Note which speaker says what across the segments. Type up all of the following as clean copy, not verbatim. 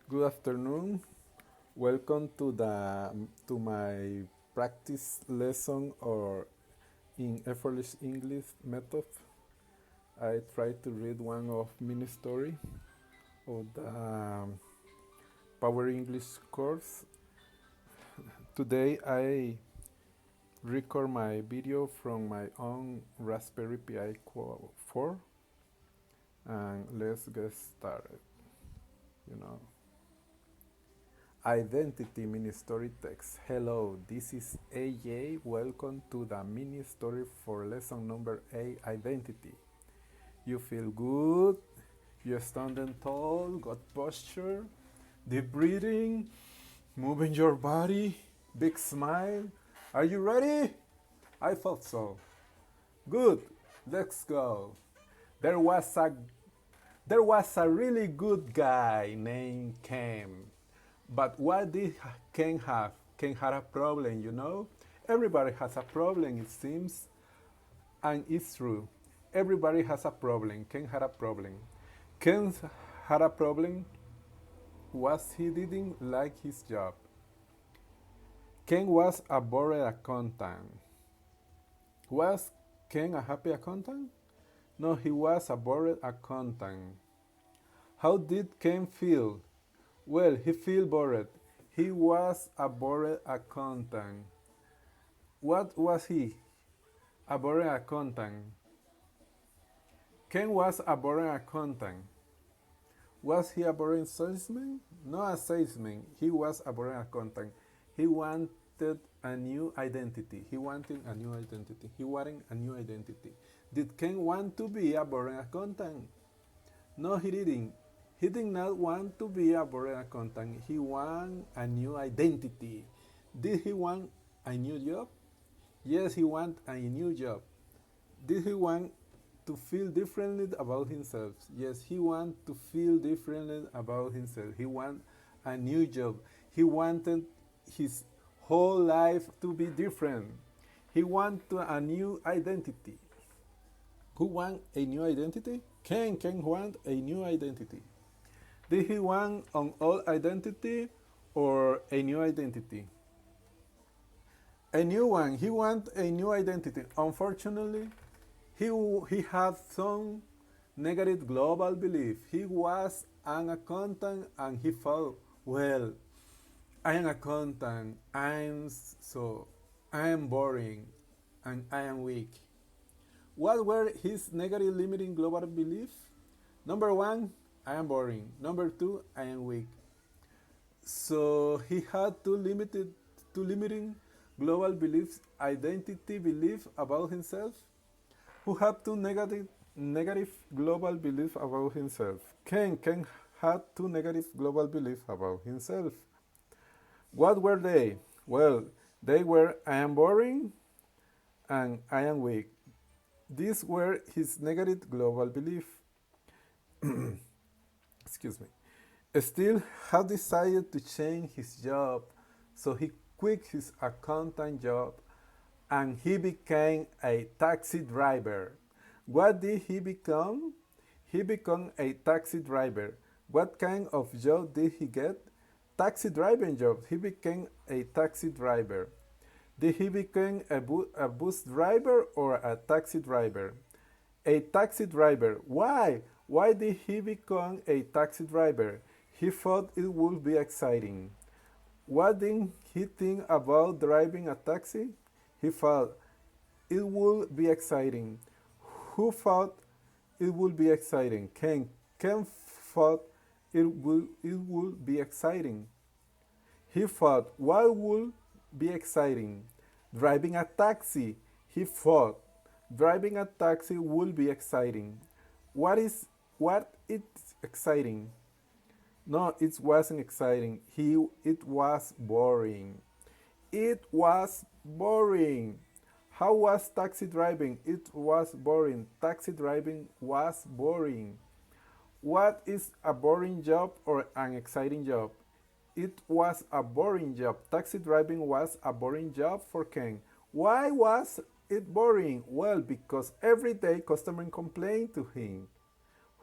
Speaker 1: Good afternoon. Welcome to my practice lesson or in effortless English method. I try to read one of mini story of the Power English course. Today I record my video from my own Raspberry Pi 4 and let's get started. You know. Identity mini story text. Hello, this is AJ. Welcome to the mini story for lesson number 8 identity. You feel good, you're standing tall, got posture, deep breathing, moving your body, big smile. Are you ready? I thought so. Good, let's go. There was a there was a really good guy named Ken. But what did Ken have? Ken had a problem, you know? Everybody has a problem, it seems. And it's true. Everybody has a problem. Ken had a problem. Ken had a problem was he didn't like his job. Ken was a bored accountant. Was Ken a happy accountant? No, he was a bored accountant. How did Ken feel? Well, he felt bored. He was a bored accountant. What was he? A bored accountant. Ken was a bored accountant. Was he a boring salesman? No, a salesman. He was a boring accountant. He wanted a new identity. He wanted a new identity. He wanted a new identity. Did Ken want to be a boring accountant? No, he didn't. He did not want to be a boring accountant. He wanted a new identity. Did he want a new job? Yes, he wanted a new job. Did he want to feel differently about himself? Yes, he wanted to feel differently about himself. He wanted a new job. He wanted his whole life to be different. He wanted a new identity. Who want a new identity? Ken want a new identity. Did he want an old identity or a new identity? A new one. He want a new identity. Unfortunately, he had some negative global belief. He was an accountant and he thought, well, I am accountant. I am boring and I am weak. What were his negative limiting global beliefs? Number one, I am boring. Number two, I am weak. So he had two limiting global beliefs, identity belief about himself, who had two negative global beliefs about himself. Ken had two negative global beliefs about himself. What were they? Well, they were I am boring and I am weak. These were his negative global beliefs. Excuse me. Still had decided to change his job, so he quit his accountant job and he became a taxi driver. What did he become? He became a taxi driver. What kind of job did he get? Taxi driving job. He became a taxi driver. Did he become a bus driver or a taxi driver? A taxi driver. Why? Why did he become a taxi driver? He thought it would be exciting. What did he think about driving a taxi? He thought it would be exciting. Who thought it would be exciting? Ken thought it would be exciting. He thought what would be exciting? Driving a taxi. He thought driving a taxi would be exciting. What is exciting? No, it wasn't exciting. It was boring. It was boring. How was taxi driving? It was boring. Taxi driving was boring. What is a boring job or an exciting job? It was a boring job. Taxi driving was a boring job for Ken. Why was it boring? Well, because every day customers complained to him.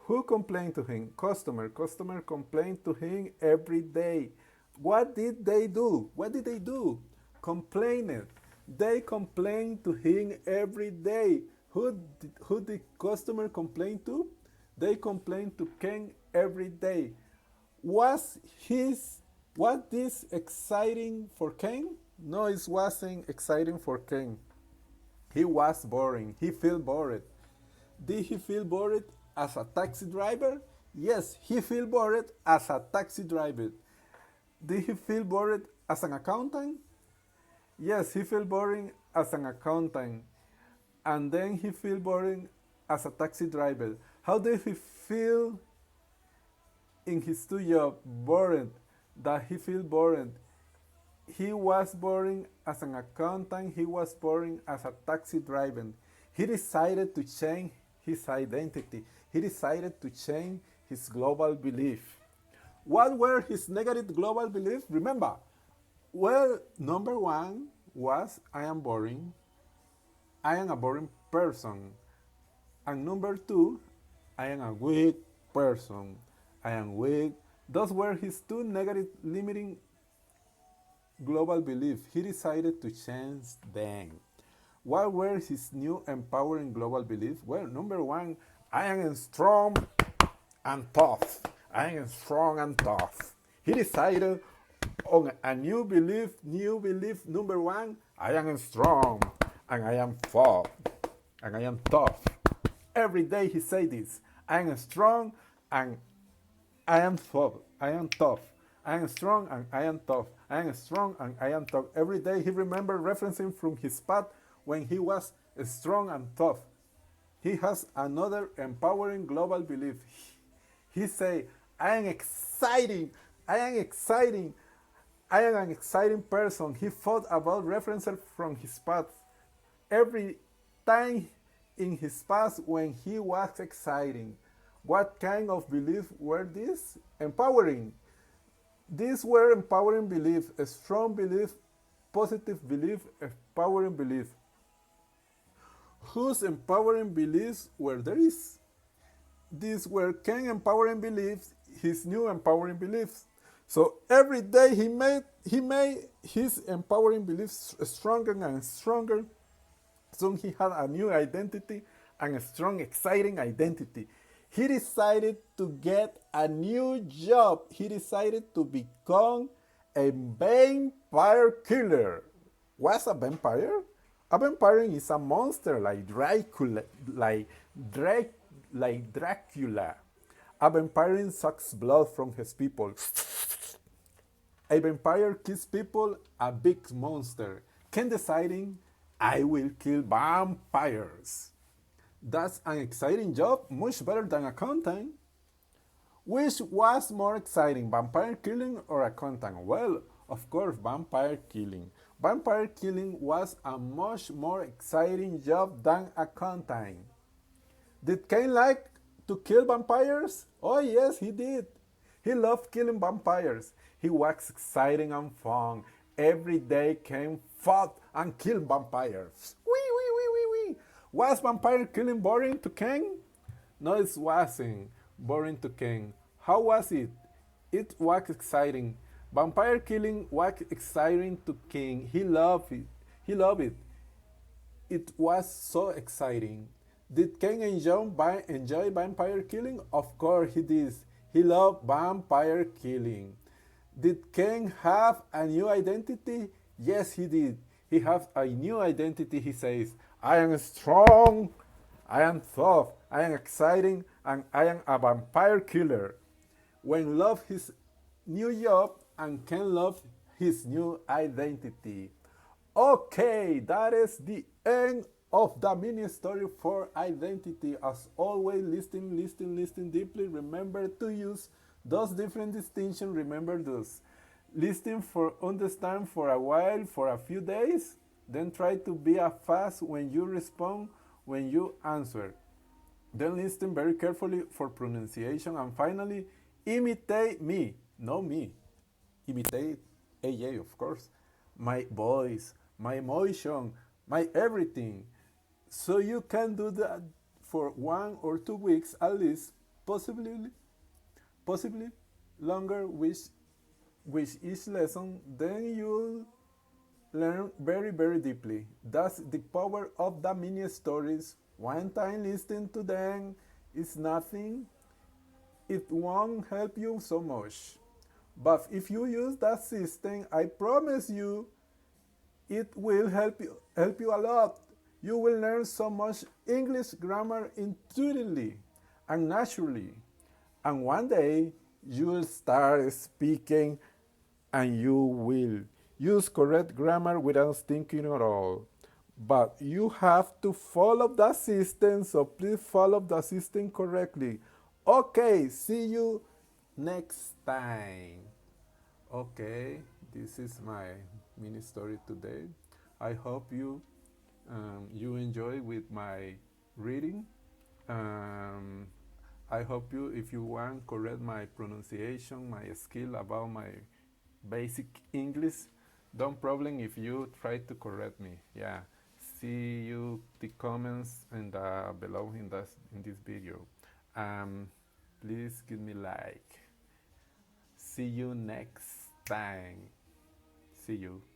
Speaker 1: Who complained to him? Customer. Customer complained to him every day. What did they do? What did they do? Complained. They complained to him every day. Who did customer complain to? They complained to Ken every day. Was this exciting for Ken? No, it wasn't exciting for Ken. He was boring. He felt bored. Did he feel bored as a taxi driver? Yes, he felt bored as a taxi driver. Did he feel bored as an accountant? Yes, he felt boring as an accountant. And then he felt boring as a taxi driver. How did he feel in his two jobs? Bored. That he feel bored. He was boring as an accountant. He was boring as a taxi driver. He decided to change his identity. He decided to change his global belief. What were his negative global beliefs? Remember, well, number one was I am boring. I am a boring person. And number two, I am a weak person. I am weak. Those were his two negative limiting global beliefs. He decided to change them. What were his new empowering global beliefs? Well, number one, I am strong and tough. I am strong and tough. He decided on a new belief. Number one, I am strong and I am tough. And I am tough. Every day he said this. I am strong and I am tough. I am tough. I am strong and I am tough. I am strong and I am tough. Every day he remembered referencing from his past when he was strong and tough. He has another empowering global belief. He say, I am exciting. I am exciting. I am an exciting person. He thought about references from his past. Every time in his past when he was exciting. What kind of beliefs were these? Empowering. These were empowering beliefs, a strong belief, positive belief, empowering belief. Whose empowering beliefs were these? These were Ken's empowering beliefs, his new empowering beliefs. So every day he made his empowering beliefs stronger and stronger. Soon he had a new identity and a strong, exciting identity. He decided to get a new job. He decided to become a vampire killer. What's a vampire? A vampire is a monster like Dracula. A vampire sucks blood from his people. A vampire kills people, a big monster. Ken deciding, I will kill vampires. That's an exciting job, much better than accountant. Which was more exciting, vampire killing or accountant? Well, of course, vampire killing. Vampire killing was a much more exciting job than accountant. Did Ken like to kill vampires? Oh yes, he did. He loved killing vampires. He was exciting and fun. Every day Ken fought and killed vampires. Was vampire killing boring to Ken? No, it wasn't boring to Ken. How was it? It was exciting. Vampire killing was exciting to Ken. He loved it. He loved it. It was so exciting. Did Ken enjoy vampire killing? Of course he did. He loved vampire killing. Did Ken have a new identity? Yes, he did. He has a new identity. He says, I am strong, I am tough, I am exciting, and I am a vampire killer. When love his new job and Ken love his new identity. Okay, that is the end of the mini story for identity. As always, listen deeply. Remember to use those different distinctions. Remember those. Listen for understand for a while, for a few days. Then try to be fast when you respond, when you answer. Then listen very carefully for pronunciation. And finally, imitate me, not me. Imitate AJ, of course. My voice, my emotion, my everything. So you can do that for 1 or 2 weeks at least. possibly possibly longer with each lesson, then you'll learn very, very deeply. That's the power of the mini stories. One time listening to them is nothing, it won't help you so much. But if you use that system, I promise you, it will help you a lot. You will learn so much English grammar intuitively and naturally. And one day you'll start speaking and you will use correct grammar without thinking at all. But you have to follow the system, so please follow the system correctly. Okay, see you next time. Okay, this is my mini story today. I hope you enjoy with my reading. Um, I hope you, if you want, correct my pronunciation, my skill about my basic English. Don't problem if you try to correct me. Yeah. See you the comments and below in this video. Um, please give me like. See you next time. See you.